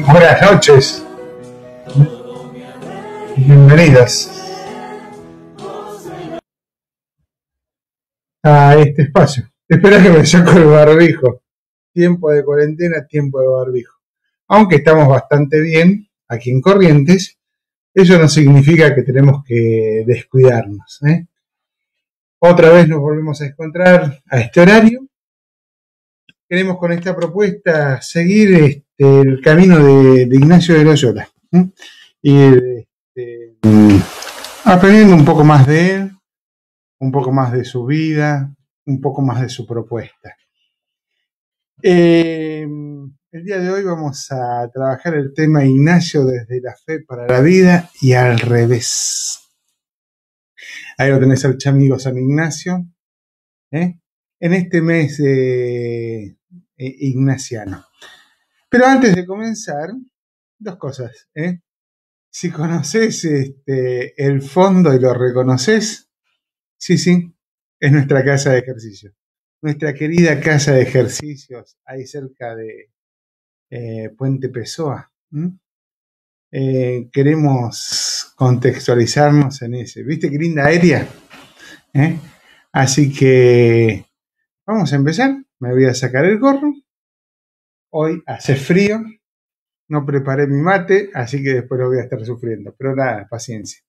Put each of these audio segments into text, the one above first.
Buenas noches, bienvenidas a este espacio. Espera que me saco el barbijo. Tiempo de cuarentena, tiempo de barbijo. Aunque estamos bastante bien aquí en Corrientes, eso no significa que tenemos que descuidarnos, ¿eh? Otra vez nos volvemos a encontrar a este horario. Queremos con esta propuesta seguir el camino de Ignacio de Loyola, ¿eh? Y aprendiendo un poco más de él, un poco más de su vida, un poco más de su propuesta. El día de hoy vamos a trabajar el tema Ignacio desde la fe para la vida y al revés. Ahí lo tenés al chamigo San Ignacio, ¿eh? En este mes ignaciano. Pero antes de comenzar, dos cosas, ¿eh? Si conoces el fondo y lo reconoces, sí, es nuestra casa de ejercicio. Nuestra querida casa de ejercicios, ahí cerca de Puente Pessoa. Queremos contextualizarnos en ese. ¿Viste qué linda aérea? Así que vamos a empezar. Me voy a sacar el gorro. Hoy hace frío. No preparé mi mate, así que después lo voy a estar sufriendo. Pero nada, paciencia.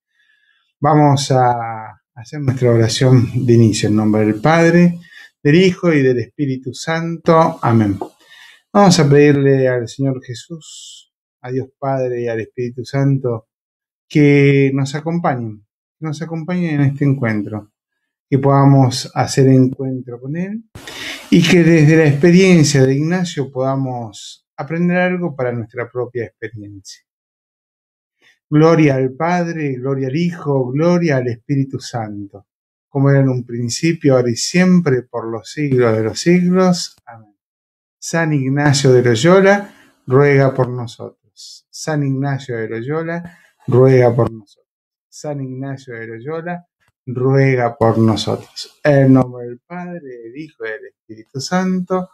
Vamos a hacer nuestra oración de inicio en nombre del Padre, del Hijo y del Espíritu Santo. Amén. Vamos a pedirle al Señor Jesús, a Dios Padre y al Espíritu Santo que nos acompañen en este encuentro, que podamos hacer encuentro con Él y que desde la experiencia de Ignacio podamos aprender algo para nuestra propia experiencia. Gloria al Padre, gloria al Hijo, gloria al Espíritu Santo, como era en un principio, ahora y siempre, por los siglos de los siglos. Amén. San Ignacio de Loyola, ruega por nosotros. San Ignacio de Loyola, ruega por nosotros. San Ignacio de Loyola, ruega por nosotros. En nombre del Padre, del Hijo y del Espíritu Santo.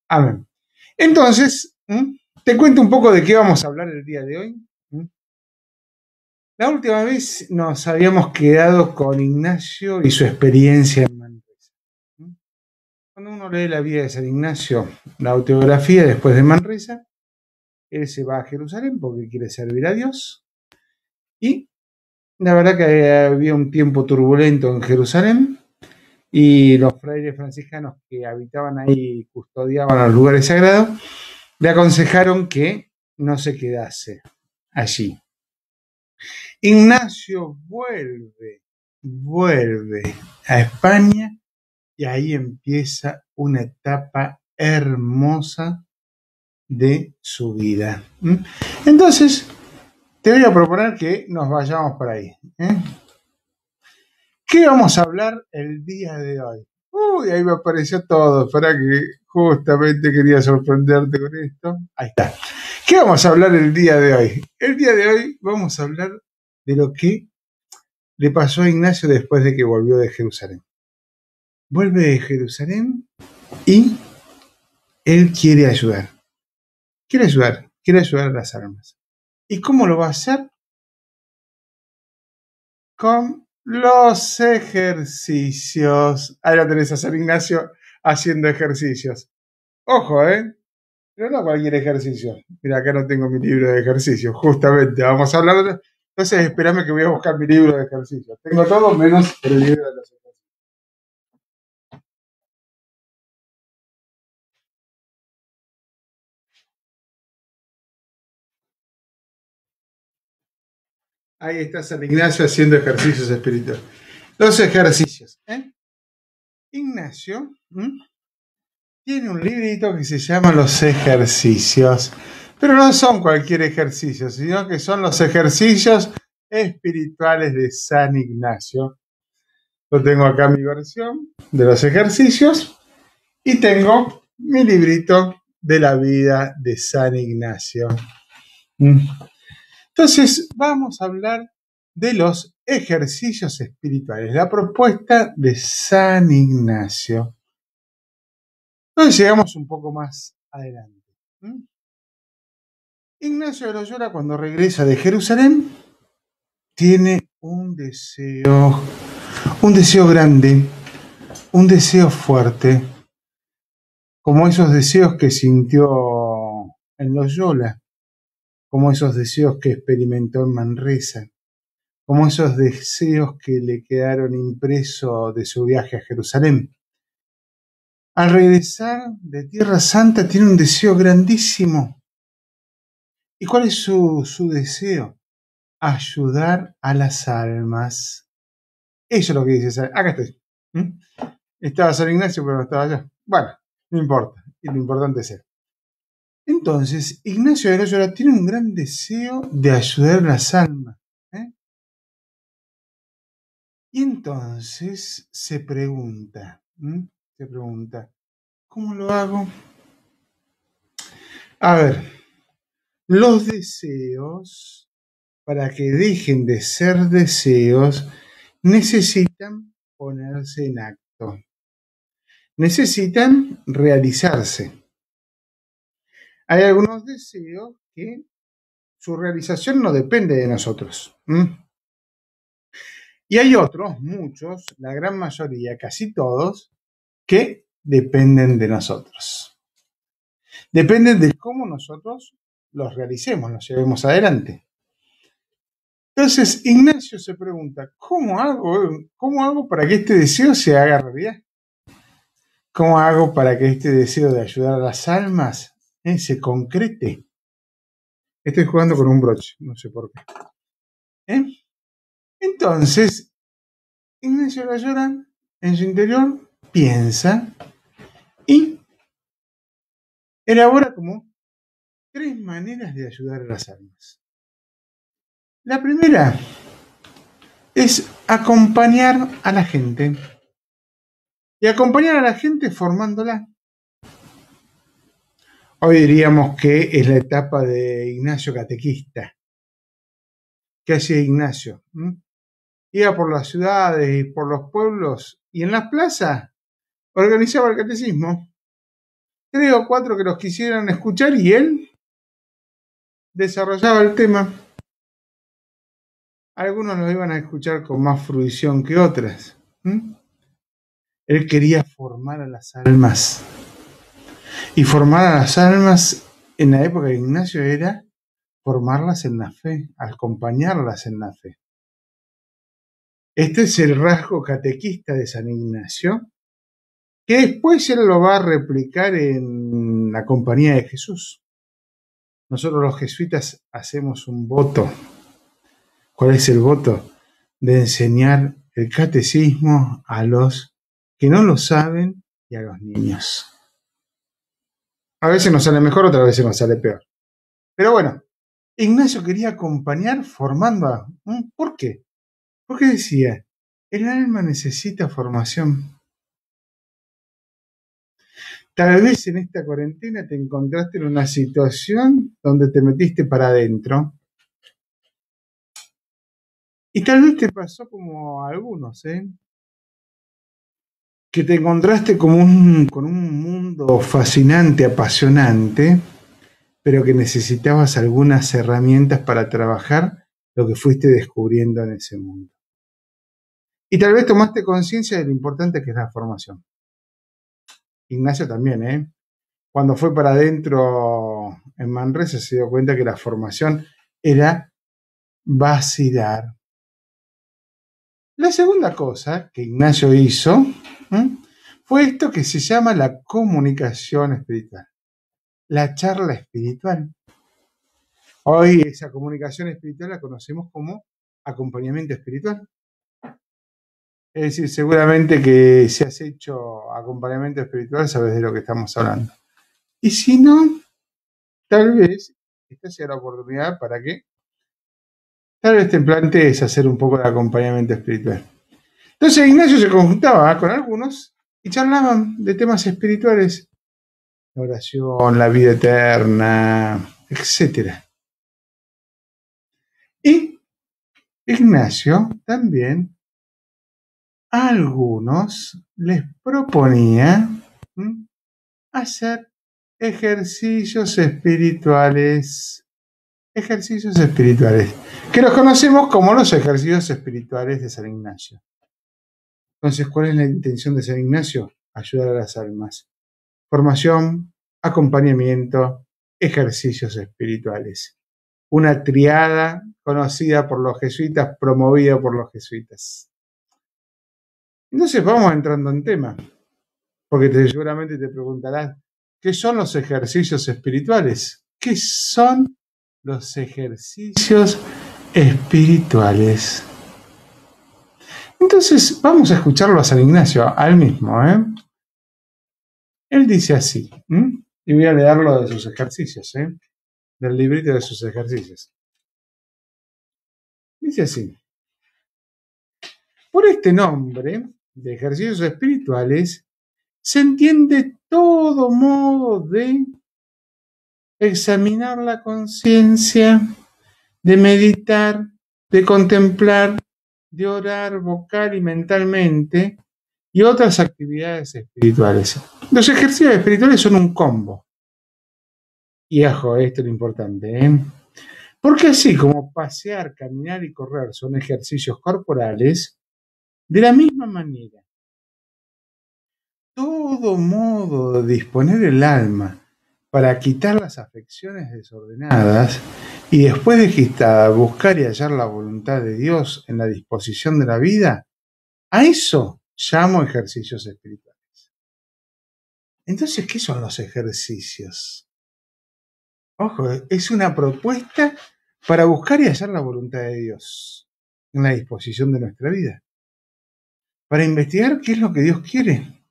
Amén. Entonces, te cuento un poco de qué vamos a hablar el día de hoy. La última vez nos habíamos quedado con Ignacio y su experiencia en Manresa. Cuando uno lee la vida de San Ignacio, la autobiografía después de Manresa, él se va a Jerusalén porque quiere servir a Dios. Y la verdad que había un tiempo turbulento en Jerusalén y los frailes franciscanos que habitaban ahí y custodiaban los lugares sagrados le aconsejaron que no se quedase allí. Ignacio vuelve a España y ahí empieza una etapa hermosa de su vida. Entonces, te voy a proponer que nos vayamos por ahí. ¿Qué vamos a hablar el día de hoy? Uy, ahí me apareció todo. Espera que justamente quería sorprenderte con esto. Ahí está. ¿Qué vamos a hablar el día de hoy? El día de hoy vamos a hablar de lo que le pasó a Ignacio después de que volvió de Jerusalén. Vuelve de Jerusalén y él quiere ayudar. Quiere ayudar a las almas. ¿Y cómo lo va a hacer? Con los ejercicios. Ahí lo tenés a San Ignacio haciendo ejercicios. Ojo, pero no cualquier ejercicio. Mira, acá no tengo mi libro de ejercicios. Justamente, vamos a hablar de... Entonces, espérame que voy a buscar mi libro de ejercicios. Tengo todo menos el libro de los ejercicios. Ahí está San Ignacio haciendo ejercicios espirituales. Los ejercicios. Ignacio tiene un librito que se llama Los Ejercicios. Pero no son cualquier ejercicio, sino que son los ejercicios espirituales de San Ignacio. Yo tengo acá mi versión de los ejercicios y tengo mi librito de la vida de San Ignacio. Entonces, vamos a hablar de los ejercicios espirituales, la propuesta de San Ignacio. Entonces llegamos un poco más adelante. Ignacio de Loyola, cuando regresa de Jerusalén, tiene un deseo grande, un deseo fuerte, como esos deseos que sintió en Loyola, como esos deseos que experimentó en Manresa, como esos deseos que le quedaron impresos de su viaje a Jerusalén. Al regresar de Tierra Santa tiene un deseo grandísimo. ¿Y cuál es su deseo? Ayudar a las almas. Eso es lo que dice. Acá estoy. ¿Mm? Estaba San Ignacio, pero no estaba allá. Bueno, no importa. Lo importante es él. Entonces, Ignacio de Loyola tiene un gran deseo de ayudar a las almas. ¿Eh? Y entonces se pregunta, ¿cómo lo hago? A ver, los deseos, para que dejen de ser deseos, necesitan ponerse en acto, necesitan realizarse. Hay algunos deseos que su realización no depende de nosotros. Y hay otros, muchos, la gran mayoría, casi todos, que dependen de nosotros. Dependen de cómo nosotros los realicemos, los llevemos adelante. Entonces, Ignacio se pregunta, ¿cómo hago para que este deseo se haga realidad? ¿Cómo hago para que este deseo de ayudar a las almas se concrete? Estoy jugando con un broche, no sé por qué. Entonces, Ignacio Loyola, en su interior, piensa y elabora como 3 maneras de ayudar a las almas. La primera es acompañar a la gente. Y acompañar a la gente formándola. Hoy diríamos que es la etapa de Ignacio catequista. ¿Qué hacía Ignacio? Iba por las ciudades y por los pueblos y en las plazas organizaba el catecismo. 3 o 4 que los quisieran escuchar y él desarrollaba el tema. Algunos lo iban a escuchar con más fruición que otras. Él quería formar a las almas. Y formar a las almas en la época de Ignacio era formarlas en la fe, acompañarlas en la fe. Este es el rasgo catequista de San Ignacio, que después él lo va a replicar en la Compañía de Jesús. Nosotros los jesuitas hacemos un voto. ¿Cuál es el voto? De enseñar el catecismo a los que no lo saben y a los niños. A veces nos sale mejor, otras veces nos sale peor. Pero bueno, Ignacio quería acompañar formando a... ¿Por qué? Porque decía, el alma necesita formación. Tal vez en esta cuarentena te encontraste en una situación donde te metiste para adentro. Y tal vez te pasó como a algunos, que te encontraste con un mundo fascinante, apasionante, pero que necesitabas algunas herramientas para trabajar lo que fuiste descubriendo en ese mundo. Y tal vez tomaste conciencia de lo importante que es la formación. Ignacio también, Cuando fue para adentro en Manresa se dio cuenta que la formación era vacilar. La segunda cosa que Ignacio hizo fue esto que se llama la comunicación espiritual, la charla espiritual. Hoy esa comunicación espiritual la conocemos como acompañamiento espiritual. Es decir, seguramente que si has hecho acompañamiento espiritual sabes de lo que estamos hablando. Y si no, tal vez esta sea la oportunidad para que tal vez te plantees hacer un poco de acompañamiento espiritual. Entonces Ignacio se conjuntaba con algunos y charlaban de temas espirituales, la oración, la vida eterna, etc. Y Ignacio también a algunos les proponía hacer ejercicios espirituales. ejercicios espirituales, que los conocemos como los ejercicios espirituales de San Ignacio. Entonces, ¿cuál es la intención de San Ignacio? Ayudar a las almas. Formación, acompañamiento, ejercicios espirituales. Una triada conocida por los jesuitas, promovida por los jesuitas. Entonces vamos entrando en tema, porque seguramente te preguntarás, ¿qué son los ejercicios espirituales? ¿Qué son los ejercicios espirituales? Entonces vamos a escucharlo a San Ignacio, al mismo. Él dice así, y voy a leerlo de sus ejercicios, del librito de sus ejercicios. Dice así: por este nombre de ejercicios espirituales se entiende todo modo de examinar la conciencia, de meditar, de contemplar, de orar vocal y mentalmente y otras actividades espirituales. Los ejercicios espirituales son un combo. Y ajo, esto es lo importante, porque así como pasear, caminar y correr son ejercicios corporales, de la misma manera, todo modo de disponer el alma para quitar las afecciones desordenadas y después de quitada buscar y hallar la voluntad de Dios en la disposición de la vida, a eso llamo ejercicios espirituales. Entonces, ¿qué son los ejercicios? Ojo, es una propuesta para buscar y hallar la voluntad de Dios en la disposición de nuestra vida, para investigar qué es lo que Dios quiere.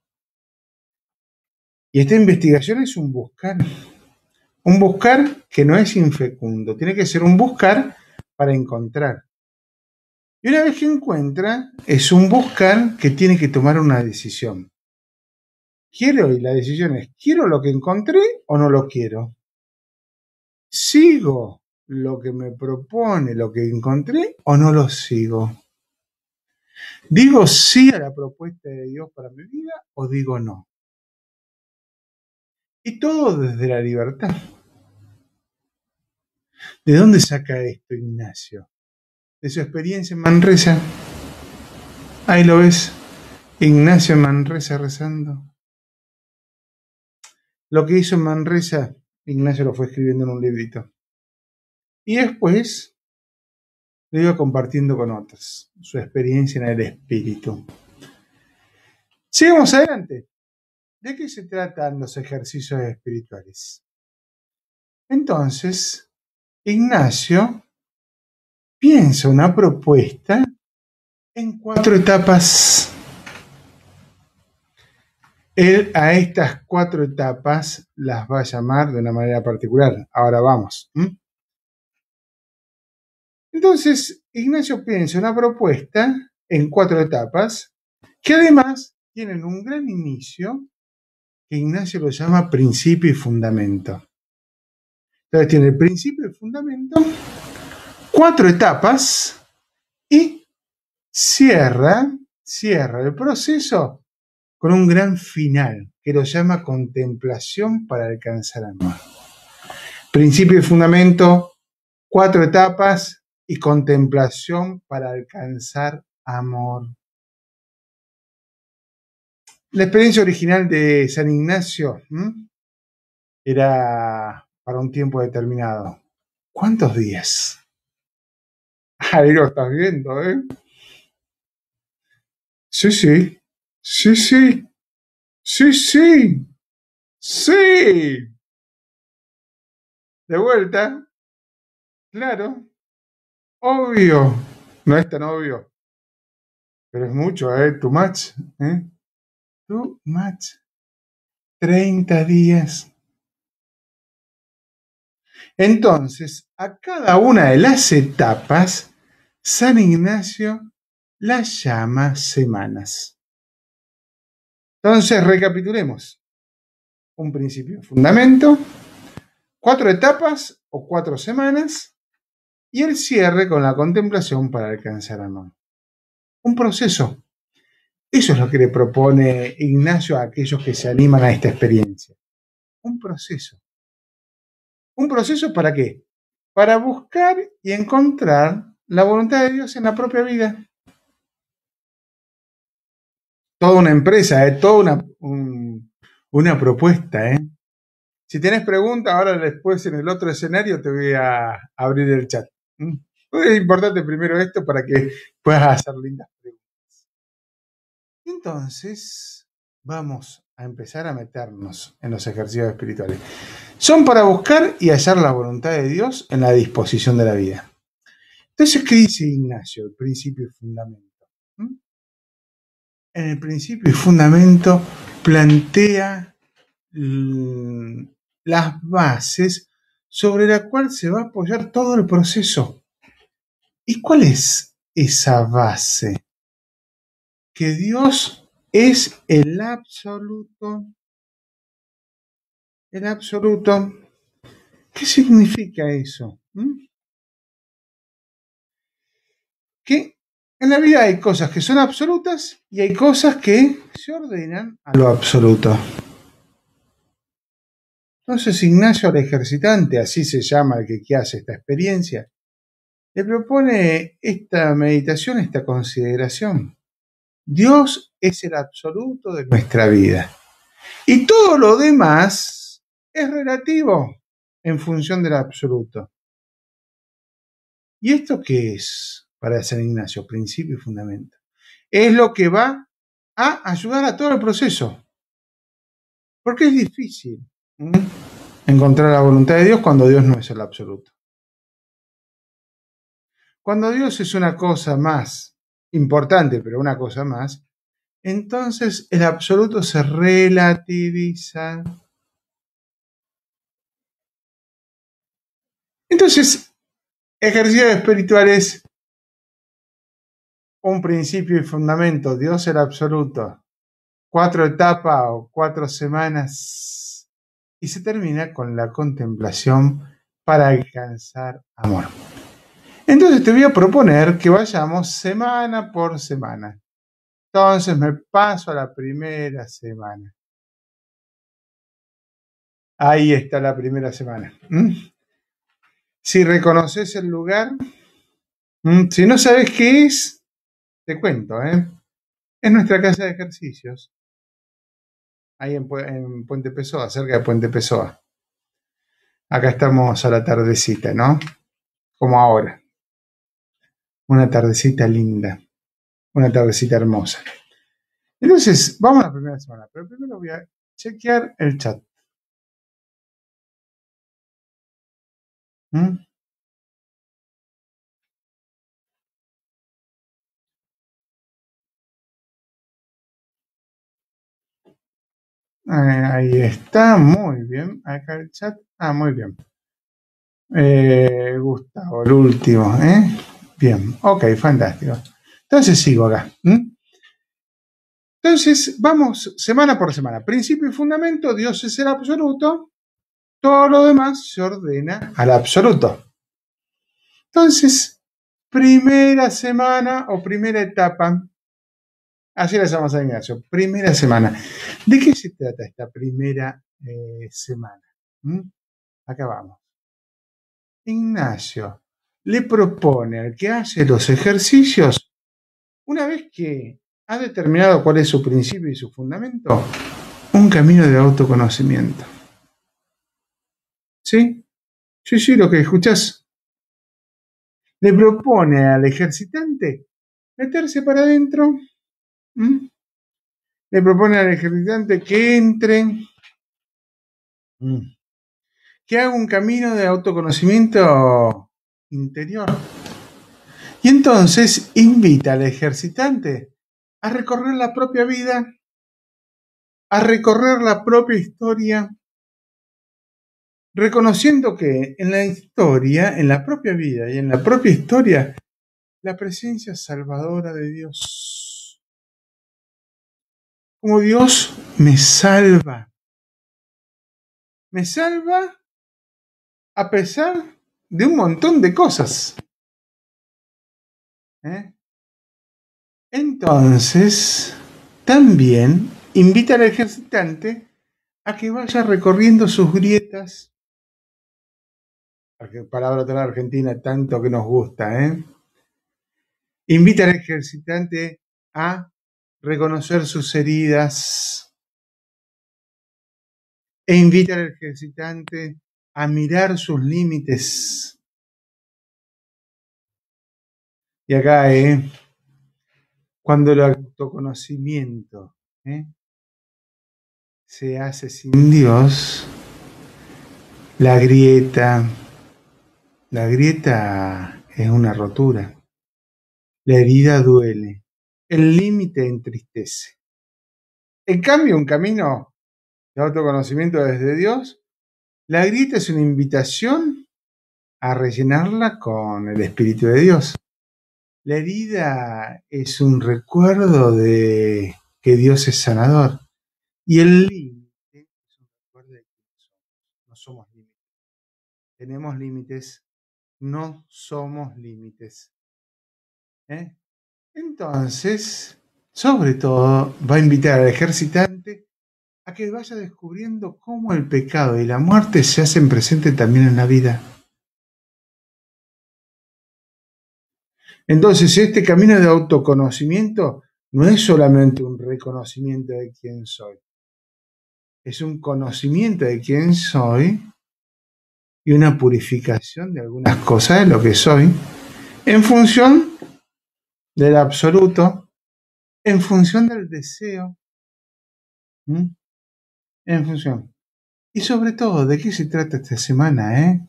Y esta investigación es un buscar que no es infecundo, tiene que ser un buscar para encontrar. Y una vez que encuentra, es un buscar que tiene que tomar una decisión. Quiero, y la decisión es, ¿quiero lo que encontré o no lo quiero? ¿Sigo lo que me propone, lo que encontré o no lo sigo? ¿Digo sí a la propuesta de Dios para mi vida o digo no? Y todo desde la libertad. ¿De dónde saca esto Ignacio? De su experiencia en Manresa. Ahí lo ves, Ignacio en Manresa rezando. Lo que hizo en Manresa, Ignacio lo fue escribiendo en un librito. Y después lo iba compartiendo con otros, su experiencia en el espíritu. Sigamos adelante. ¿De qué se tratan los ejercicios espirituales? Entonces, Ignacio piensa una propuesta en 4 etapas. Él a estas 4 etapas las va a llamar de una manera particular. Ahora vamos. Entonces, Ignacio piensa una propuesta en 4 etapas que además tienen un gran inicio que Ignacio lo llama principio y fundamento. Entonces tiene el principio y el fundamento, 4 etapas y cierra el proceso con un gran final que lo llama contemplación para alcanzar amor. Principio y fundamento, 4 etapas y contemplación para alcanzar amor. La experiencia original de San Ignacio era para un tiempo determinado. ¿Cuántos días? Ahí lo estás viendo, ¿eh? Sí, sí. Sí, sí. Sí, sí. Sí. De vuelta. Claro. Obvio. No es tan obvio. Pero es mucho, Too much. Too much. 30 días. Entonces, a cada una de las etapas, San Ignacio las llama semanas. Entonces, recapitulemos. Un principio, fundamento, 4 etapas o 4 semanas y el cierre con la contemplación para alcanzar amor. Un proceso. Eso es lo que le propone Ignacio a aquellos que se animan a esta experiencia. Un proceso. ¿Un proceso para qué? para buscar y encontrar la voluntad de Dios en la propia vida. Toda una empresa, toda una propuesta. Si tenés preguntas, ahora después en el otro escenario te voy a abrir el chat. Es importante primero esto para que puedas hacer lindas preguntas. Entonces, vamos a empezar a meternos en los ejercicios espirituales. Son para buscar y hallar la voluntad de Dios en la disposición de la vida. Entonces, ¿qué dice Ignacio? El principio y fundamento. En el principio y fundamento plantea las bases sobre la cual se va a apoyar todo el proceso. ¿Y cuál es esa base? Que Dios es el absoluto. El absoluto. ¿Qué significa eso? Que en la vida hay cosas que son absolutas y hay cosas que se ordenan a lo absoluto. Entonces Ignacio al ejercitante, así se llama el que hace esta experiencia, le propone esta meditación, esta consideración. Dios es el absoluto de nuestra vida. Y todo lo demás es relativo en función del absoluto. ¿Y esto qué es para San Ignacio? Principio y fundamento. Es lo que va a ayudar a todo el proceso. Porque es difícil encontrar la voluntad de Dios cuando Dios no es el absoluto. Cuando Dios es una cosa más importante, pero una cosa más, entonces el absoluto se relativiza. Entonces, ejercicios espirituales, un principio y fundamento, Dios el absoluto, 4 etapas o 4 semanas, y se termina con la contemplación para alcanzar amor. Entonces te voy a proponer que vayamos semana por semana. Entonces me paso a la primera semana. Ahí está la primera semana. Si reconoces el lugar, si no sabes qué es, te cuento, es nuestra casa de ejercicios. Ahí en Puente Pessoa, cerca de Puente Pessoa. Acá estamos a la tardecita, ¿no? Como ahora. Una tardecita linda. Una tardecita hermosa. Entonces, vamos a la primera semana. Pero primero voy a chequear el chat. Ahí está, muy bien. Acá el chat. Muy bien. Gustavo, el último, Bien, ok, fantástico. Entonces sigo acá. Entonces, vamos semana por semana. Principio y fundamento, Dios es el absoluto. Todo lo demás se ordena al absoluto. Entonces, primera semana o primera etapa. Así la llamamos a Ignacio. Primera semana. ¿De qué se trata esta primera semana? Acá vamos. Ignacio le propone al que hace los ejercicios, una vez que ha determinado cuál es su principio y su fundamento, un camino de autoconocimiento. ¿Sí? Sí, lo que escuchás. Le propone al ejercitante meterse para adentro. Le propone al ejercitante que entre, que haga un camino de autoconocimiento interior. Y entonces invita al ejercitante a recorrer la propia vida, a recorrer la propia historia, reconociendo que en la historia, en la propia vida y en la propia historia, la presencia salvadora de Dios. Como Dios me salva. Me salva a pesar de un montón de cosas. Entonces, también invita al ejercitante a que vaya recorriendo sus grietas, palabra tan argentina, tanto que nos gusta, ¿eh? Invita al ejercitante a reconocer sus heridas e invita al ejercitante a mirar sus límites. Y acá, cuando el autoconocimiento se hace sin Dios, la grieta es una rotura. La herida duele. El límite entristece. En cambio, un camino de autoconocimiento desde Dios, la grieta es una invitación a rellenarla con el Espíritu de Dios. La herida es un recuerdo de que Dios es sanador. Y el límite es un recuerdo de que no somos límites. Tenemos límites, no somos límites. Entonces, sobre todo, va a invitar al ejercitante a que vaya descubriendo cómo el pecado y la muerte se hacen presentes también en la vida. Entonces, este camino de autoconocimiento no es solamente un reconocimiento de quién soy, es un conocimiento de quién soy y una purificación de algunas cosas de lo que soy en función del absoluto, en función del deseo, en función. Y sobre todo, ¿de qué se trata esta semana?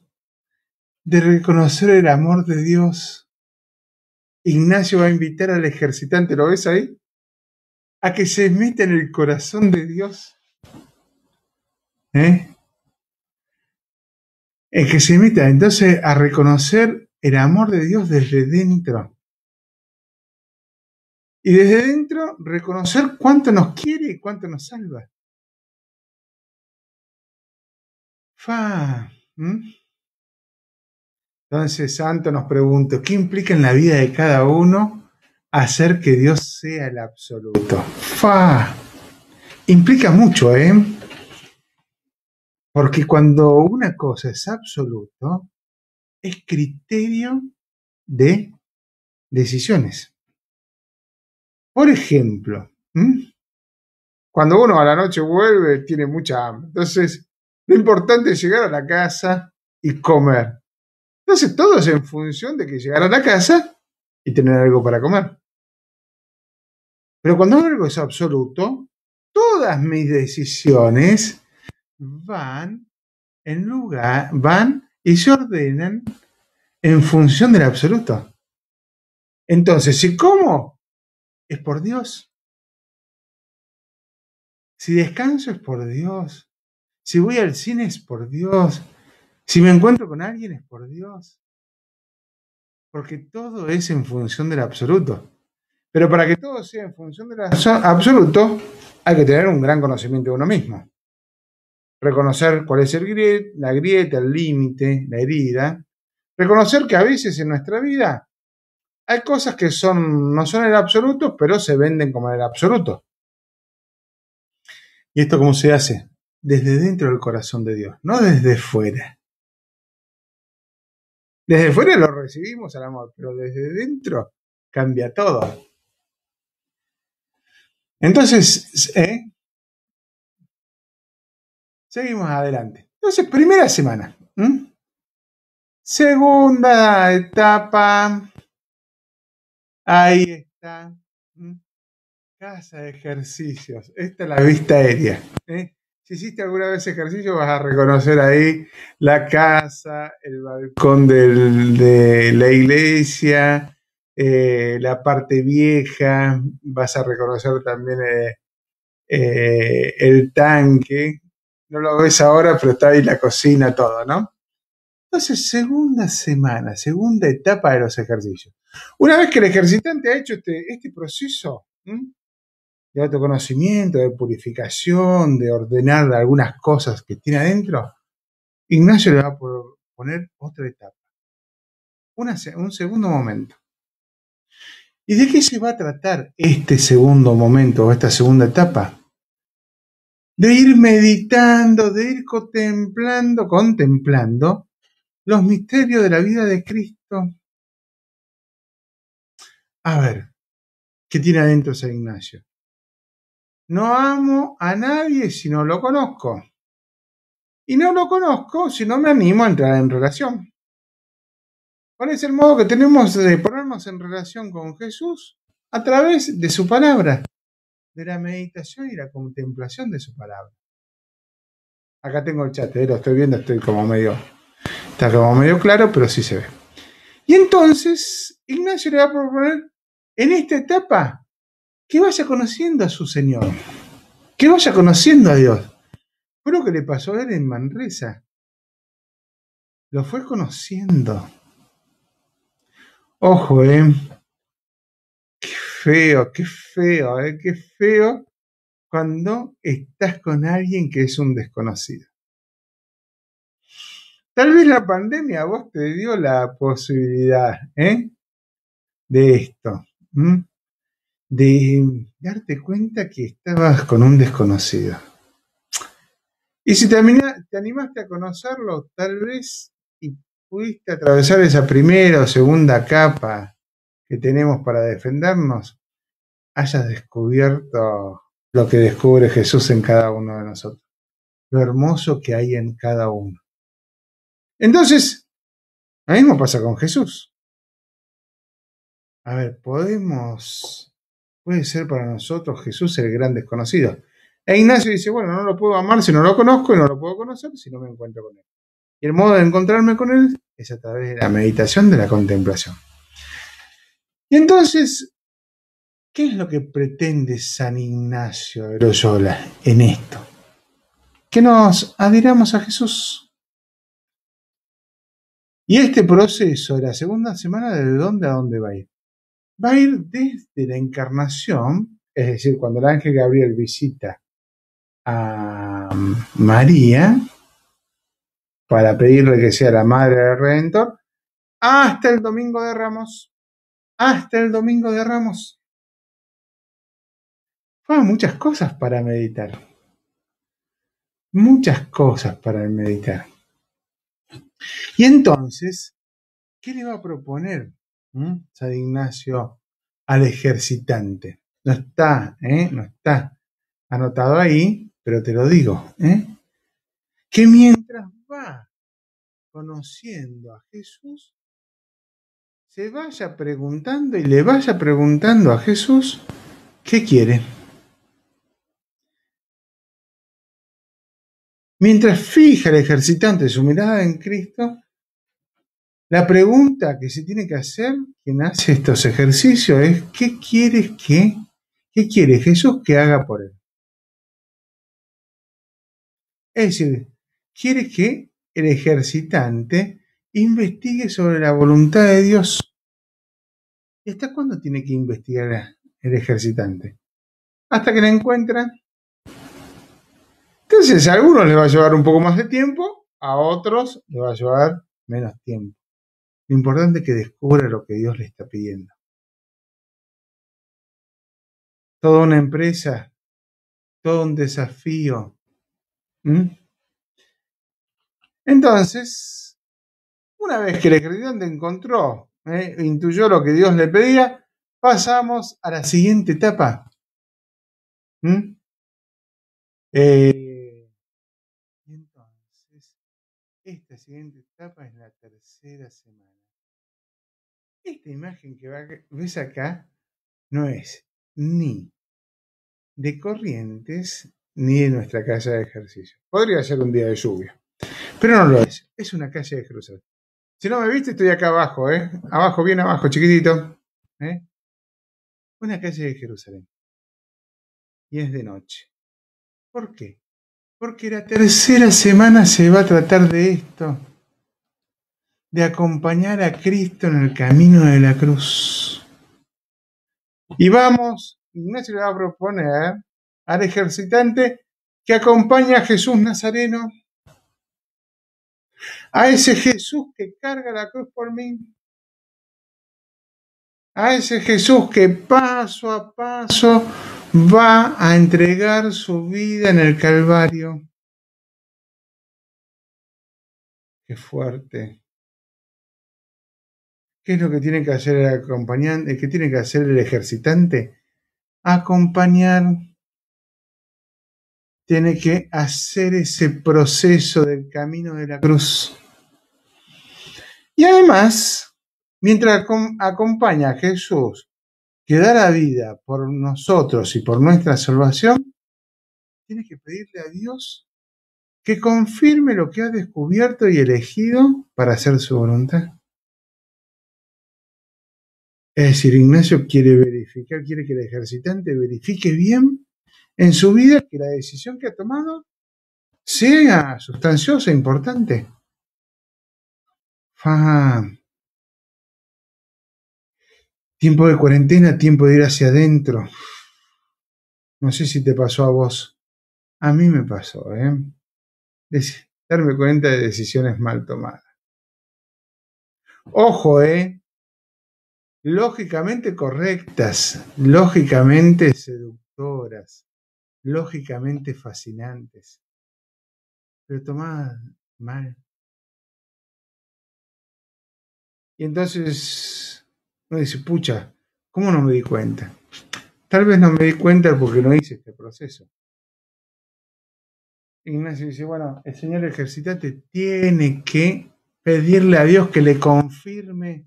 De reconocer el amor de Dios. Ignacio va a invitar al ejercitante, ¿lo ves ahí? A que se meta en el corazón de Dios. En que se meta entonces a reconocer el amor de Dios desde dentro. Y desde dentro reconocer cuánto nos quiere y cuánto nos salva. Entonces Santo nos pregunta, ¿qué implica en la vida de cada uno hacer que Dios sea el absoluto? Implica mucho, porque cuando una cosa es absoluto, es criterio de decisiones. Por ejemplo, cuando uno a la noche vuelve, tiene mucha hambre. Entonces, lo importante es llegar a la casa y comer. Entonces, todo es en función de que llegar a la casa y tener algo para comer. Pero cuando algo es absoluto, todas mis decisiones van y se ordenan en función del absoluto. Entonces, si como, es por Dios. Si descanso, es por Dios. Si voy al cine, es por Dios. Si me encuentro con alguien, es por Dios. Porque todo es en función del absoluto. Pero para que todo sea en función del absoluto, hay que tener un gran conocimiento de uno mismo. Reconocer cuál es la grieta, el límite, la herida. Reconocer que a veces en nuestra vida hay cosas que no son el absoluto, pero se venden como el absoluto. ¿Y esto cómo se hace? Desde dentro del corazón de Dios, no desde fuera. Desde fuera lo recibimos al amor, pero desde dentro cambia todo. Entonces, seguimos adelante. Entonces, primera semana. Segunda etapa. Ahí está. Casa de ejercicios. Esta es la vista aérea. Si hiciste alguna vez ejercicio, vas a reconocer ahí la casa, el balcón de la iglesia, la parte vieja. Vas a reconocer también el tanque. No lo ves ahora, pero está ahí la cocina, todo, ¿no? Entonces, segunda semana, segunda etapa de los ejercicios. Una vez que el ejercitante ha hecho este proceso de autoconocimiento, de purificación, de ordenar algunas cosas que tiene adentro, Ignacio le va a poner otra etapa, un segundo momento. ¿Y de qué se va a tratar este segundo momento o esta segunda etapa? De ir meditando, de ir contemplando los misterios de la vida de Cristo. A ver, ¿qué tiene adentro San Ignacio? No amo a nadie si no lo conozco. Y no lo conozco si no me animo a entrar en relación. ¿Cuál es el modo que tenemos de ponernos en relación con Jesús? A través de su palabra, de la meditación y la contemplación de su palabra. Acá tengo el chat, lo estoy viendo, está como medio claro, pero sí se ve. Y entonces, Ignacio le va a proponer en esta etapa que vaya conociendo a su Señor, que vaya conociendo a Dios. Fue lo que le pasó a él en Manresa. Lo fue conociendo. Ojo, qué feo cuando estás con alguien que es un desconocido. Tal vez la pandemia a vos te dio la posibilidad, de esto, de darte cuenta que estabas con un desconocido. Y si te animaste a conocerlo, tal vez, y pudiste atravesar esa primera o segunda capa que tenemos para defendernos, hayas descubierto lo que descubre Jesús en cada uno de nosotros, lo hermoso que hay en cada uno. Entonces, lo mismo pasa con Jesús. A ver, puede ser para nosotros Jesús el gran desconocido. E Ignacio dice, bueno, no lo puedo amar si no lo conozco y no lo puedo conocer si no me encuentro con él. Y el modo de encontrarme con él es a través de la meditación, de la contemplación. Y entonces, ¿qué es lo que pretende San Ignacio de Loyola en esto? Que nos adhiramos a Jesús. Y este proceso de la segunda semana, ¿de dónde a dónde va a ir? Va a ir desde la encarnación, es decir, cuando el ángel Gabriel visita a María para pedirle que sea la madre del Redentor, hasta el Domingo de Ramos. Hasta el Domingo de Ramos. Muchas cosas para meditar. Muchas cosas para meditar. Y entonces, ¿qué le va a proponer San Ignacio al ejercitante? No está anotado ahí, pero te lo digo, que mientras va conociendo a Jesús, se vaya preguntando y le vaya preguntando a Jesús qué quiere. Mientras fija el ejercitante su mirada en Cristo, la pregunta que se tiene que hacer quien hace estos ejercicios es ¿qué quiere Jesús que haga por él? Es decir, quiere que el ejercitante investigue sobre la voluntad de Dios. ¿Y hasta cuándo tiene que investigar el ejercitante? Hasta que la encuentra. Entonces, a algunos les va a llevar un poco más de tiempo, a otros les va a llevar menos tiempo. Lo importante es que descubra lo que Dios le está pidiendo. Toda una empresa, todo un desafío. Entonces, una vez que el ejercitante encontró, intuyó lo que Dios le pedía, pasamos a la siguiente etapa. Entonces, esta siguiente etapa es la tercera semana. Esta imagen que ves acá no es ni de Corrientes ni de nuestra casa de ejercicio. Podría ser un día de lluvia, pero no lo es. Es una calle de Jerusalén. Si no me viste, estoy acá abajo, abajo, bien abajo, chiquitito. Una calle de Jerusalén. Y es de noche. ¿Por qué? Porque la tercera semana se va a tratar de esto, de acompañar a Cristo en el camino de la cruz. Y Ignacio le va a proponer al ejercitante que acompaña a Jesús Nazareno, a ese Jesús que carga la cruz por mí, a ese Jesús que paso a paso va a entregar su vida en el Calvario. Qué fuerte, ¿Qué es lo que tiene que hacer el acompañante? ¿Qué tiene que hacer el ejercitante? Acompañar. Tiene que hacer ese proceso del camino de la cruz. Y además, mientras acompaña a Jesús que da la vida por nosotros y por nuestra salvación, tiene que pedirle a Dios que confirme lo que ha descubierto y elegido para hacer su voluntad. Es decir, Ignacio quiere verificar, quiere que el ejercitante verifique bien en su vida que la decisión que ha tomado sea sustanciosa, importante. Tiempo de cuarentena, tiempo de ir hacia adentro. No sé si te pasó a vos. A mí me pasó, darme cuenta de decisiones mal tomadas. Ojo, lógicamente correctas, lógicamente seductoras, lógicamente fascinantes, pero tomadas mal. Y entonces uno dice, pucha, ¿cómo no me di cuenta? Tal vez no me di cuenta porque no hice este proceso. Ignacio dice, bueno, el señor ejercitante tiene que pedirle a Dios que le confirme,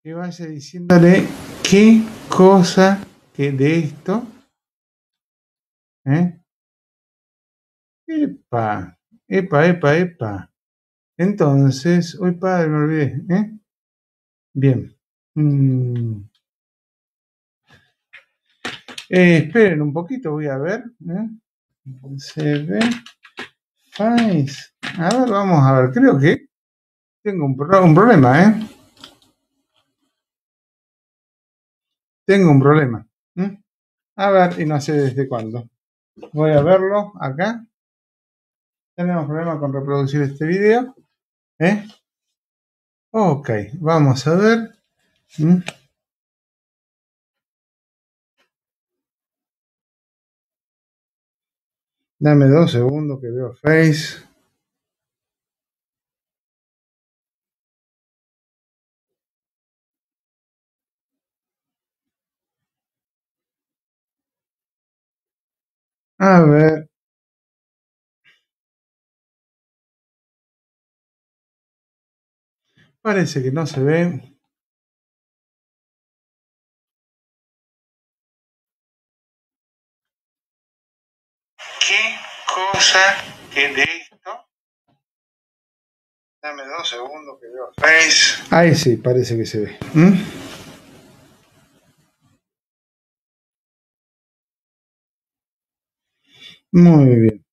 que vaya diciéndole qué cosa que de esto, epa. Entonces, hoy padre, me olvidé, Bien. Esperen un poquito, voy a ver, Se ve. Face. A ver, vamos a ver, creo que tengo un problema, Tengo un problema. A ver, y no sé desde cuándo. Voy a verlo acá. Tenemos problema con reproducir este video. Ok, vamos a ver. Dame 2 segundos que veo Face. A ver. Parece que no se ve. ¿Qué cosa que de esto? Dame 2 segundos que veo Face. Ahí sí, parece que se ve. Muy bien.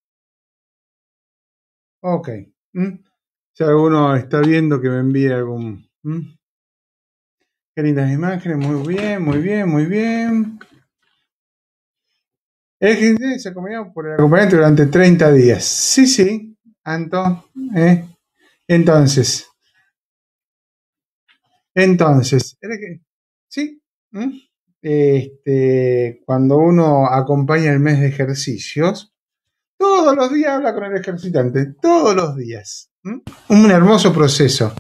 Ok. Si alguno está viendo que me envíe algún... Qué lindas imágenes, muy bien. El que se acompañó por el acompañante durante 30 días. Sí, Anto. Entonces, ¿era que? Sí. Cuando uno acompaña el mes de ejercicios, todos los días habla con el ejercitante, todos los días. Un hermoso proceso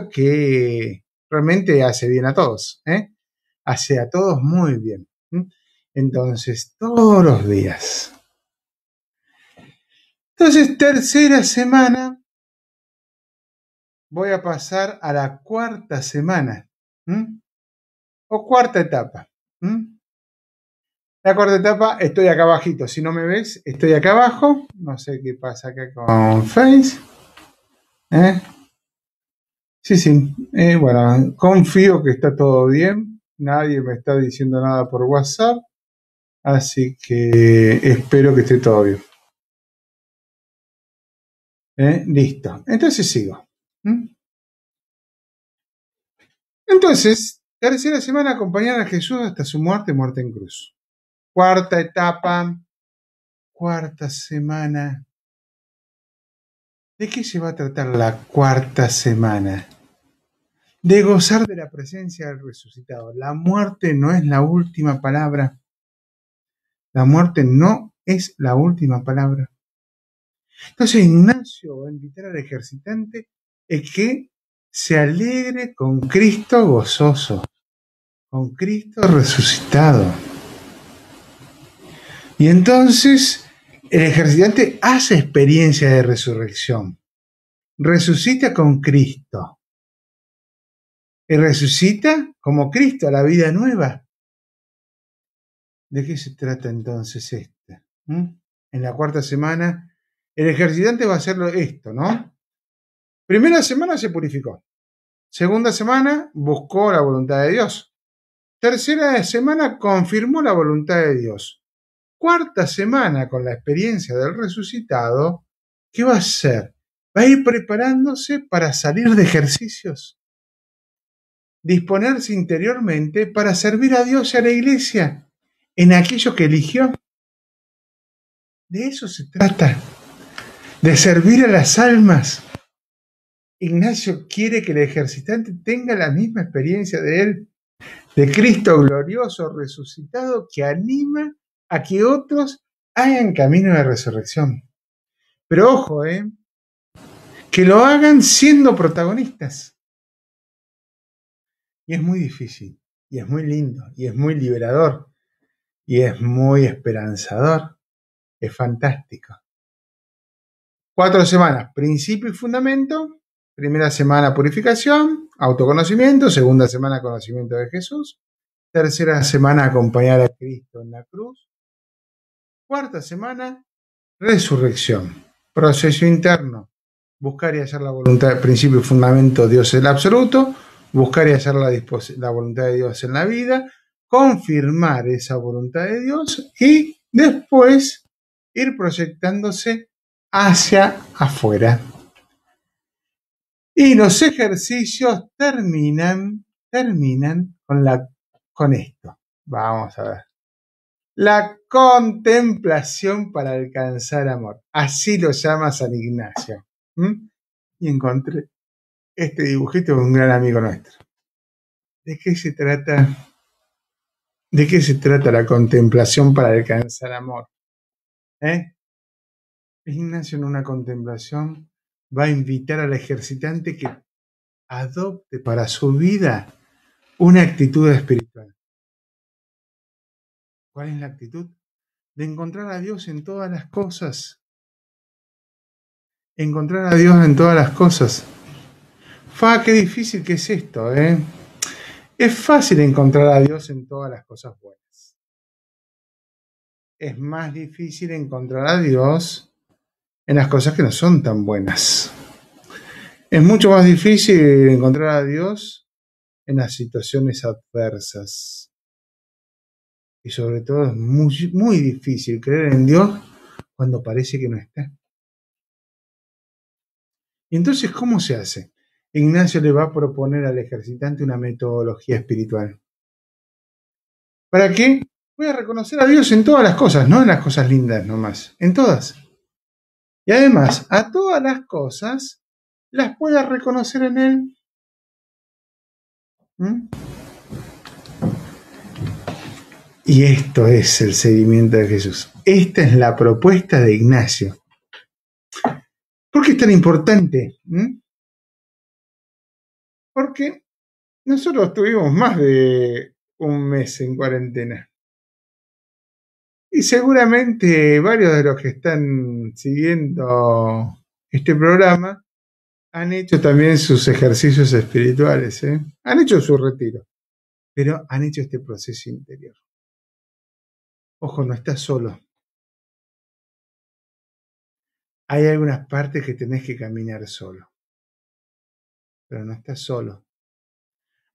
que realmente hace bien a todos, hace a todos muy bien. Entonces, todos los días. Entonces, tercera semana, voy a pasar a la cuarta semana, o cuarta etapa. La cuarta etapa, estoy acá abajito. Si no me ves, estoy acá abajo. No sé qué pasa acá con Face. Sí. Bueno, confío que está todo bien. Nadie me está diciendo nada por WhatsApp. Así que espero que esté todo bien. Listo. Entonces sigo. Entonces, tercera semana, acompañar a Jesús hasta su muerte en cruz. Cuarta etapa, cuarta semana. ¿De qué se va a tratar la cuarta semana? De gozar de la presencia del resucitado. La muerte no es la última palabra. La muerte no es la última palabra. Entonces Ignacio va a invitar al ejercitante a que se alegre con Cristo gozoso, con Cristo resucitado. Y entonces el ejercitante hace experiencia de resurrección. Resucita con Cristo. Y resucita como Cristo a la vida nueva. ¿De qué se trata entonces esto? En la cuarta semana, el ejercitante va a hacer esto, ¿no? Primera semana se purificó. Segunda semana buscó la voluntad de Dios. Tercera semana confirmó la voluntad de Dios. Cuarta semana, con la experiencia del resucitado, ¿qué va a hacer? Va a ir preparándose para salir de ejercicios. Disponerse interiormente para servir a Dios y a la iglesia en aquello que eligió. De eso se trata, de servir a las almas. Ignacio quiere que el ejercitante tenga la misma experiencia de él, de Cristo glorioso resucitado, que anima a que otros hagan camino de resurrección. Pero ojo, que lo hagan siendo protagonistas. Y es muy difícil, y es muy lindo, y es muy liberador, y es muy esperanzador. Es fantástico. 4 semanas, principio y fundamento. Primera semana, purificación, autoconocimiento. Segunda semana, conocimiento de Jesús. Tercera semana, acompañar a Cristo en la cruz. Cuarta semana, resurrección. Proceso interno. Buscar y hacer la voluntad, principio y fundamento, Dios es el absoluto. Buscar y hacer la voluntad de Dios en la vida. Confirmar esa voluntad de Dios y después ir proyectándose hacia afuera. Y los ejercicios terminan con esto. Vamos a ver. La contemplación para alcanzar amor. Así lo llama San Ignacio. Y encontré este dibujito de un gran amigo nuestro. ¿De qué se trata? ¿De qué se trata la contemplación para alcanzar amor? Ignacio en una contemplación va a invitar al ejercitante que adopte para su vida una actitud espiritual. ¿Cuál es la actitud? De encontrar a Dios en todas las cosas. Encontrar a Dios en todas las cosas. Qué difícil que es esto, Es fácil encontrar a Dios en todas las cosas buenas. Es más difícil encontrar a Dios en las cosas que no son tan buenas. Es mucho más difícil encontrar a Dios en las situaciones adversas. Y sobre todo es muy, muy difícil creer en Dios cuando parece que no está. Y entonces, ¿cómo se hace? Ignacio le va a proponer al ejercitante una metodología espiritual. ¿Para qué? Voy a reconocer a Dios en todas las cosas, no en las cosas lindas nomás, en todas. Y además, a todas las cosas las pueda reconocer en Él. Y esto es el seguimiento de Jesús. Esta es la propuesta de Ignacio. ¿Por qué es tan importante? Porque nosotros tuvimos más de un mes en cuarentena. Y seguramente varios de los que están siguiendo este programa han hecho también sus ejercicios espirituales, Han hecho su retiro, pero han hecho este proceso interior. Ojo, no estás solo. Hay algunas partes que tenés que caminar solo, pero no estás solo.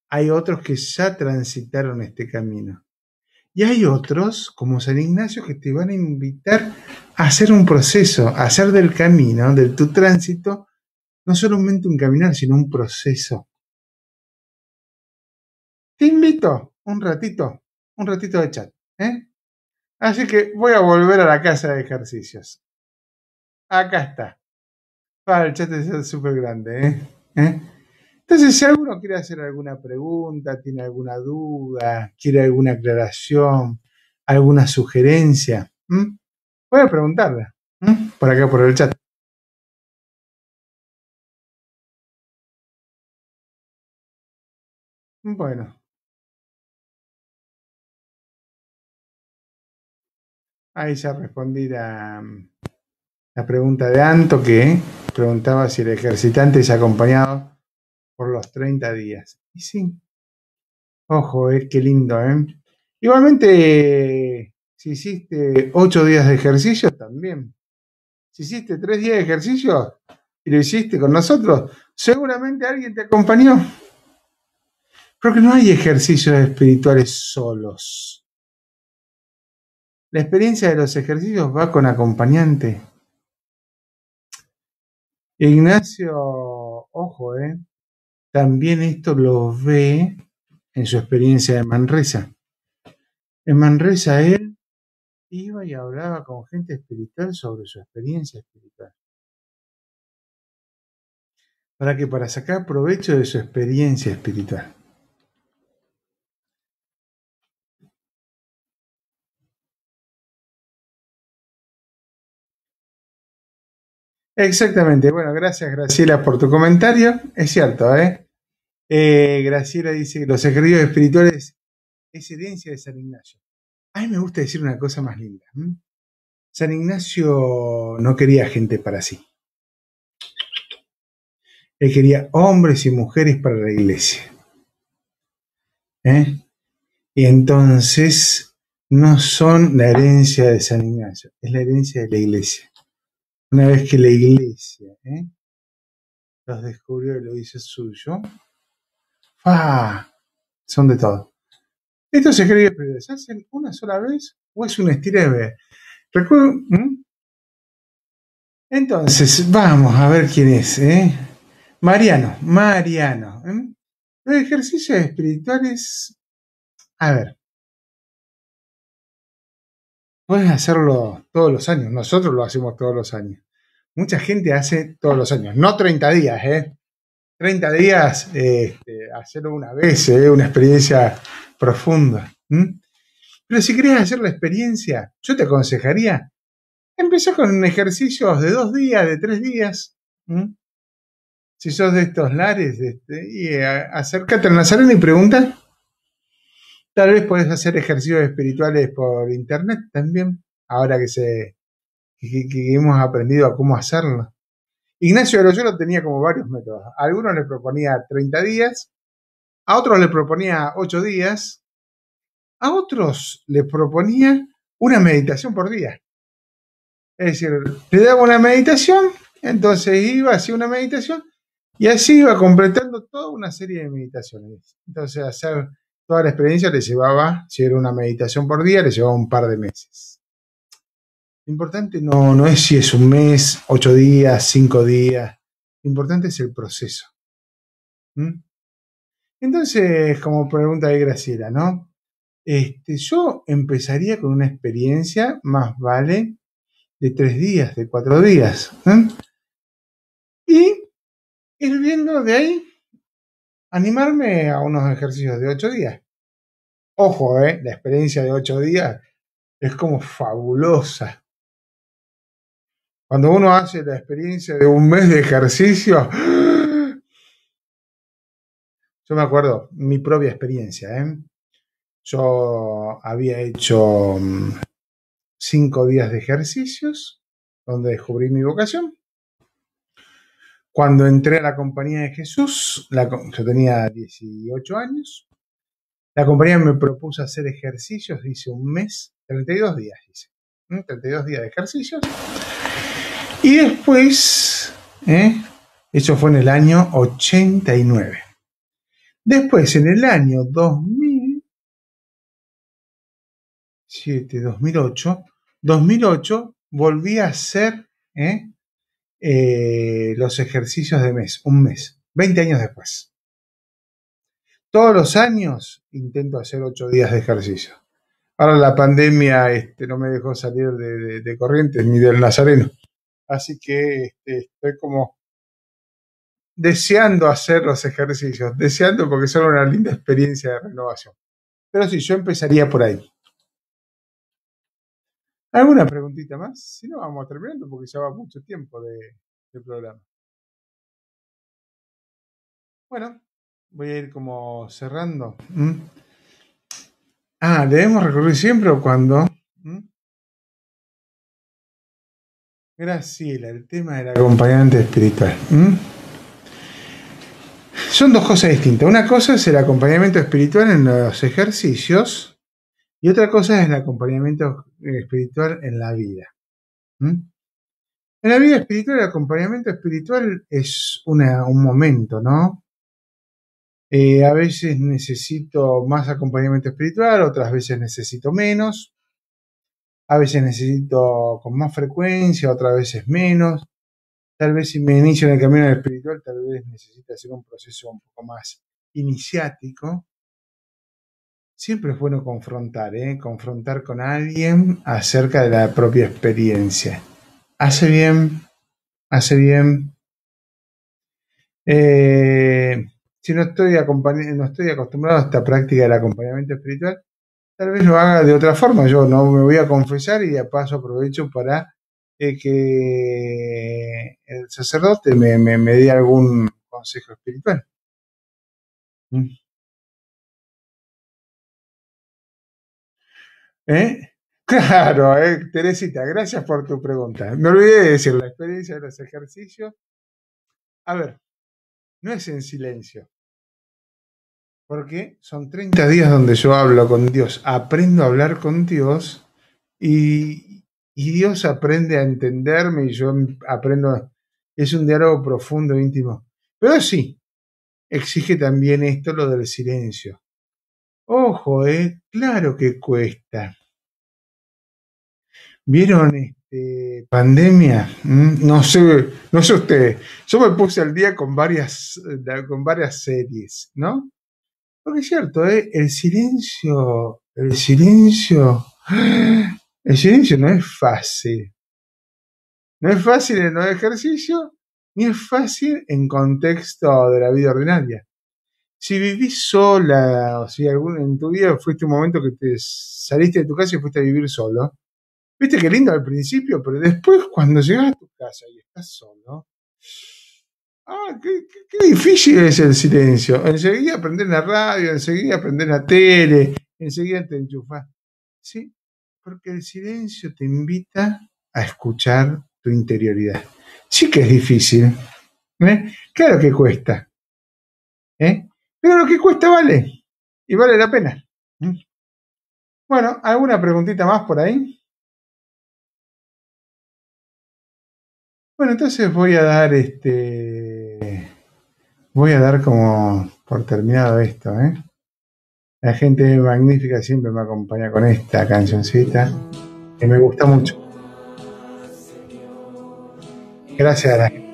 Hay otros que ya transitaron este camino. Y hay otros, como San Ignacio, que te van a invitar a hacer un proceso, a hacer del camino, de tu tránsito, no solamente un caminar, sino un proceso. Te invito un ratito de chat, Así que voy a volver a la casa de ejercicios. Acá está. El chat es súper grande, Entonces, si alguno quiere hacer alguna pregunta, tiene alguna duda, quiere alguna aclaración, alguna sugerencia, voy a preguntarla por acá por el chat. Bueno, ahí ya respondí la pregunta de Anto que preguntaba si el ejercitante es acompañado por los 30 días. Y sí, ojo, qué lindo, ¿eh? Igualmente, si hiciste 8 días de ejercicio, también. Si hiciste 3 días de ejercicio y lo hiciste con nosotros, seguramente alguien te acompañó. Porque no hay ejercicios espirituales solos. La experiencia de los ejercicios va con acompañante. Ignacio, ojo, también esto lo ve en su experiencia de Manresa. En Manresa él iba y hablaba con gente espiritual sobre su experiencia espiritual. ¿Para qué? Para sacar provecho de su experiencia espiritual. Exactamente. Bueno, gracias Graciela por tu comentario. Es cierto, ¿eh? Graciela dice que los ejercicios espirituales es herencia de San Ignacio. A mí me gusta decir una cosa más linda. San Ignacio no quería gente para sí. Él quería hombres y mujeres para la iglesia. ¿Eh? Y entonces no son la herencia de San Ignacio, es la herencia de la iglesia. Una vez que la iglesia los descubrió y lo hizo suyo, ¡ah! Son de todo. Estos ejercicios se hacen una sola vez o es un estilo de ver. Recuerdo. Entonces, vamos a ver quién es. Mariano. Los ejercicios espirituales, a ver, puedes hacerlo todos los años. Nosotros lo hacemos todos los años. Mucha gente hace todos los años. No 30 días, 30 días, hacerlo una vez, una experiencia profunda. Pero si querés hacer la experiencia, yo te aconsejaría empezar con ejercicios de 2 días, de 3 días. Si sos de estos lares, y acércate al Nazareno y pregunta. Tal vez podés hacer ejercicios espirituales por internet también, ahora que hemos aprendido a cómo hacerlo. Ignacio de Loyola tenía como varios métodos. A algunos le proponía 30 días, a otros le proponía 8 días, a otros le proponía una meditación por día. Es decir, le daba una meditación, entonces iba, hacía una meditación y así iba completando toda una serie de meditaciones. Entonces hacer toda la experiencia le llevaba, si era una meditación por día, le llevaba un par de meses. Lo importante no es si es un mes, 8 días, 5 días. Lo importante es el proceso. Entonces, como pregunta de Graciela, ¿no? Yo empezaría con una experiencia más vale de 3 días, de 4 días. Y ir viendo de ahí, animarme a unos ejercicios de 8 días. Ojo, la experiencia de 8 días es como fabulosa. Cuando uno hace la experiencia de un mes de ejercicio, yo me acuerdo mi propia experiencia. Yo había hecho 5 días de ejercicios donde descubrí mi vocación. Cuando entré a la Compañía de Jesús, yo tenía 18 años, la compañía me propuso hacer ejercicios, hice un mes, 32 días hice. 32 días de ejercicios. Y después, eso fue en el año 89. Después, en el año 2007, 2008, volví a hacer los ejercicios de mes, un mes, 20 años después. Todos los años intento hacer 8 días de ejercicio. Ahora la pandemia no me dejó salir de Corrientes ni del Nazareno. Así que estoy como deseando hacer los ejercicios, deseando porque son una linda experiencia de renovación. Pero sí, yo empezaría por ahí. ¿Alguna preguntita más? Si no, vamos terminando porque ya va mucho tiempo de programa. Bueno, voy a ir como cerrando. ¿Debemos recurrir siempre o cuándo? Graciela, el tema del acompañante espiritual. Son dos cosas distintas. Una cosa es el acompañamiento espiritual en los ejercicios y otra cosa es el acompañamiento espiritual en la vida. En la vida espiritual, el acompañamiento espiritual es un momento, ¿no? A veces necesito más acompañamiento espiritual, otras veces necesito menos. A veces necesito con más frecuencia, otras veces menos. Tal vez si me inicio en el camino espiritual, tal vez necesite hacer un proceso un poco más iniciático. Siempre es bueno confrontar, confrontar con alguien acerca de la propia experiencia. Hace bien, hace bien. Si no estoy acostumbrado a esta práctica del acompañamiento espiritual, tal vez lo haga de otra forma. Yo no me voy a confesar y de paso aprovecho para que el sacerdote me dé algún consejo espiritual. Claro, Teresita, gracias por tu pregunta. Me olvidé de decir, la experiencia de los ejercicios, a ver, no es en silencio, porque son 30 días donde yo hablo con Dios, aprendo a hablar con Dios y Dios aprende a entenderme y yo aprendo, es un diálogo profundo, íntimo. Pero sí, exige también esto, lo del silencio. Ojo, claro que cuesta. ¿Vieron pandemia? No sé ustedes. Yo me puse al día con varias series, ¿no? Porque es cierto, el silencio no es fácil. No es fácil en los ejercicios, ni es fácil en contexto de la vida ordinaria. Si vivís sola, o si en tu vida fuiste un momento que te saliste de tu casa y fuiste a vivir solo, viste qué lindo al principio, pero después cuando llegas a tu casa y estás solo, qué difícil es el silencio. Enseguida aprender la radio, enseguida aprender la tele, enseguida te enchufás. Sí, porque el silencio te invita a escuchar tu interioridad. Sí que es difícil, claro que cuesta, pero lo que cuesta vale, y vale la pena. Bueno, ¿alguna preguntita más por ahí? Bueno, entonces voy a dar como por terminado esto, La gente magnífica siempre me acompaña con esta cancioncita que me gusta mucho. Gracias a la gente.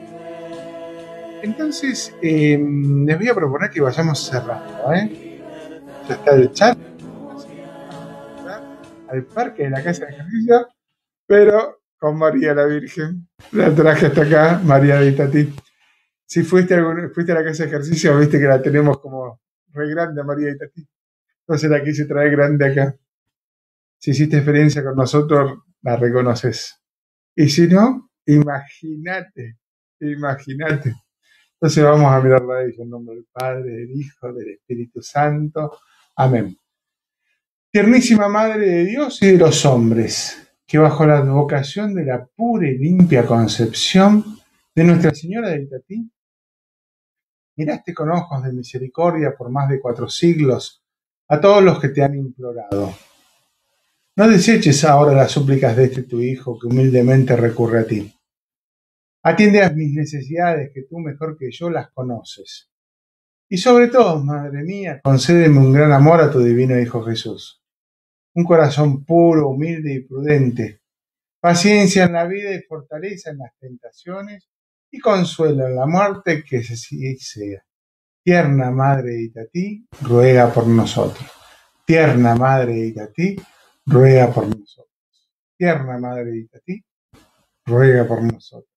Entonces, les voy a proponer que vayamos cerrando, Ya está el chat, al parque de la casa de ejercicio, pero con María la Virgen. La traje hasta acá, María de Itatí. Si fuiste a la casa de ejercicio, viste que la tenemos como re grande a María de Itatí. Entonces la quise traer grande acá. Si hiciste experiencia con nosotros, la reconoces. Y si no, imagínate. Entonces vamos a mirarla a ella en nombre del Padre, del Hijo, del Espíritu Santo. Amén. Tiernísima Madre de Dios y de los hombres, que bajo la advocación de la pura y limpia concepción de Nuestra Señora de Itatí, miraste con ojos de misericordia por más de 4 siglos a todos los que te han implorado. No deseches ahora las súplicas de tu Hijo que humildemente recurre a ti. Atiende a mis necesidades, que tú mejor que yo las conoces. Y sobre todo, Madre mía, concédeme un gran amor a tu divino Hijo Jesús. Un corazón puro, humilde y prudente. Paciencia en la vida y fortaleza en las tentaciones y consuelo en la muerte, que así sea. Tierna Madre de Itatí, ruega por nosotros. Tierna Madre de Itatí, ruega por nosotros. Tierna Madre de Itatí, ruega por nosotros.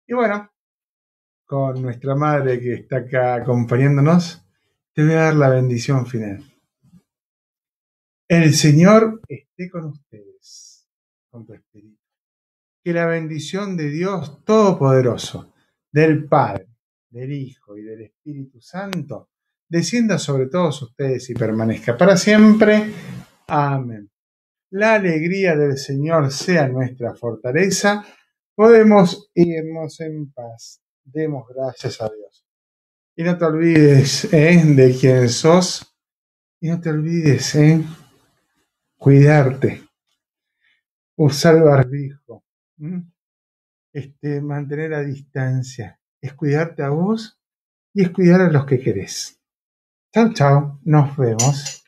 Y bueno, con nuestra Madre que está acá acompañándonos, te voy a dar la bendición final. El Señor esté con ustedes, con tu espíritu. Que la bendición de Dios Todopoderoso, del Padre, del Hijo y del Espíritu Santo, descienda sobre todos ustedes y permanezca para siempre. Amén. La alegría del Señor sea nuestra fortaleza. Podemos irnos en paz. Demos gracias a Dios. Y no te olvides de quién sos. Y no te olvides cuidarte. Usar el barbijo. Mantener a distancia. Es cuidarte a vos y es cuidar a los que querés. Chau, chau. Nos vemos.